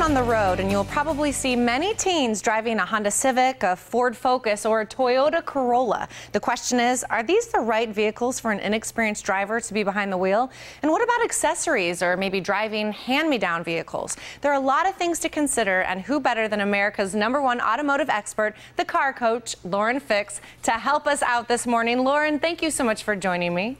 on the road, and you'll probably see many teens driving a Honda Civic, a Ford Focus, or a Toyota Corolla. The question is, are these the right vehicles for an inexperienced driver to be behind the wheel? And what about accessories or maybe driving hand-me-down vehicles? There are a lot of things to consider, and who better than America's #1 automotive expert, the car coach, Lauren Fix, to help us out this morning. Lauren, thank you so much for joining me.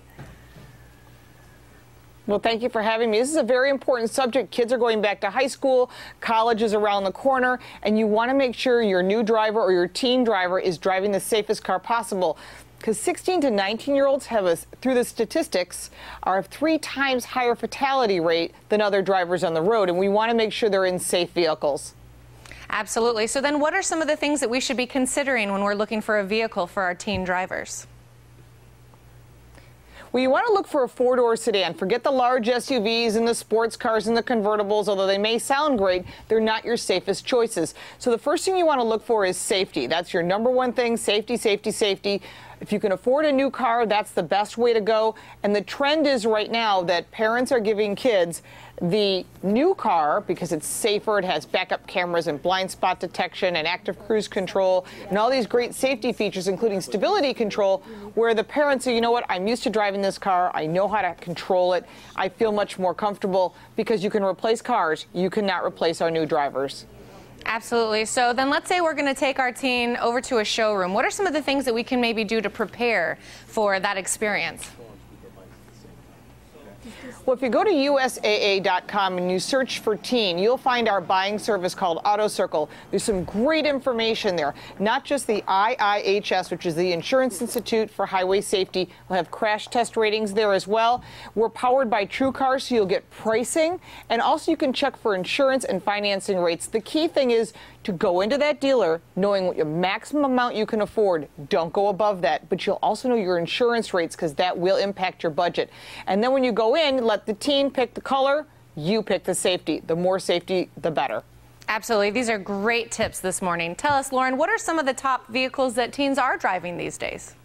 Well, thank you for having me. This is a very important subject. Kids are going back to high school, college is around the corner, and you want to make sure your new driver or your teen driver is driving the safest car possible. Because 16 to 19-year-olds have, through the statistics, are 3 times higher fatality rate than other drivers on the road, and we want to make sure they're in safe vehicles. Absolutely. So then what are some of the things that we should be considering when we're looking for a vehicle for our teen drivers? Well, you want to look for a 4-door sedan. Forget the large SUVs and the sports cars and the convertibles. Although they may sound great, they're not your safest choices. So the first thing you want to look for is safety. That's your #1 thing, safety, safety, safety. If you can afford a new car, that's the best way to go. And the trend is right now that parents are giving kids the new car because it's safer. It has backup cameras and blind spot detection and active cruise control and all these great safety features, including stability control, where the parents say, you know what, I'm used to driving this car. I know how to control it. I feel much more comfortable, because you can replace cars. You cannot replace our new drivers. Absolutely. So then let's say we're going to take our teen over to a showroom. What are some of the things that we can maybe do to prepare for that experience? Well, if you go to USAA.com and you search for teen, you'll find our buying service called Auto Circle. There's some great information there. Not just the IIHS, which is the Insurance Institute for Highway Safety. We'll have crash test ratings there as well. We're powered by TrueCar, so you'll get pricing. And also you can check for insurance and financing rates. The key thing is to go into that dealer knowing what your maximum amount you can afford. Don't go above that. But you'll also know your insurance rates, because that will impact your budget. And then when you go in, let the teen pick the color, you pick the safety. The more safety, the better. Absolutely. These are great tips this morning. Tell us, Lauren, what are some of the top vehicles that teens are driving these days?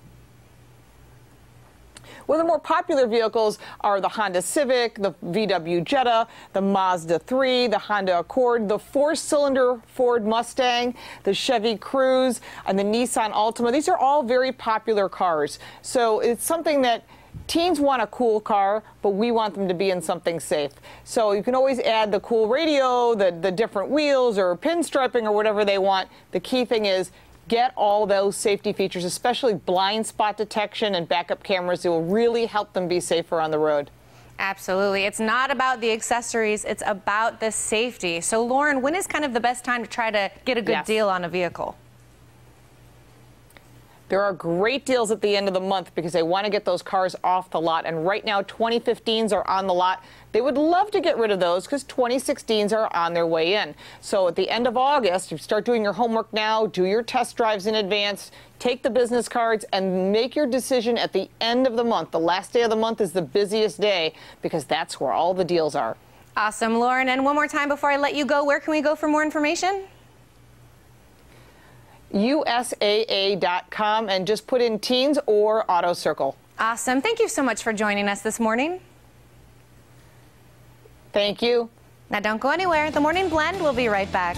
Well, the more popular vehicles are the Honda Civic, the VW Jetta, the Mazda 3, the Honda Accord, the 4-cylinder Ford Mustang, the Chevy Cruze, and the Nissan Altima. These are all very popular cars. So it's something that teens want, a cool car, but we want them to be in something safe. So you can always add the cool radio, the different wheels, or pinstriping, or whatever they want. The key thing is get all those safety features, especially blind spot detection and backup cameras. It will really help them be safer on the road. Absolutely. It's not about the accessories. It's about the safety. So, Lauren, when is kind of the best time to try to get a good deal on a vehicle? There are great deals at the end of the month because they want to get those cars off the lot. And right now, 2015s are on the lot. They would love to get rid of those because 2016s are on their way in. So at the end of August, you start doing your homework now, do your test drives in advance, take the business cards, and make your decision at the end of the month. The last day of the month is the busiest day because that's where all the deals are. Awesome, Lauren. And one more time before I let you go, where can we go for more information? USAA.com, and just put in teens or Auto Circle. Awesome. Thank you so much for joining us this morning. Thank you. Now don't go anywhere. The Morning Blend will be right back.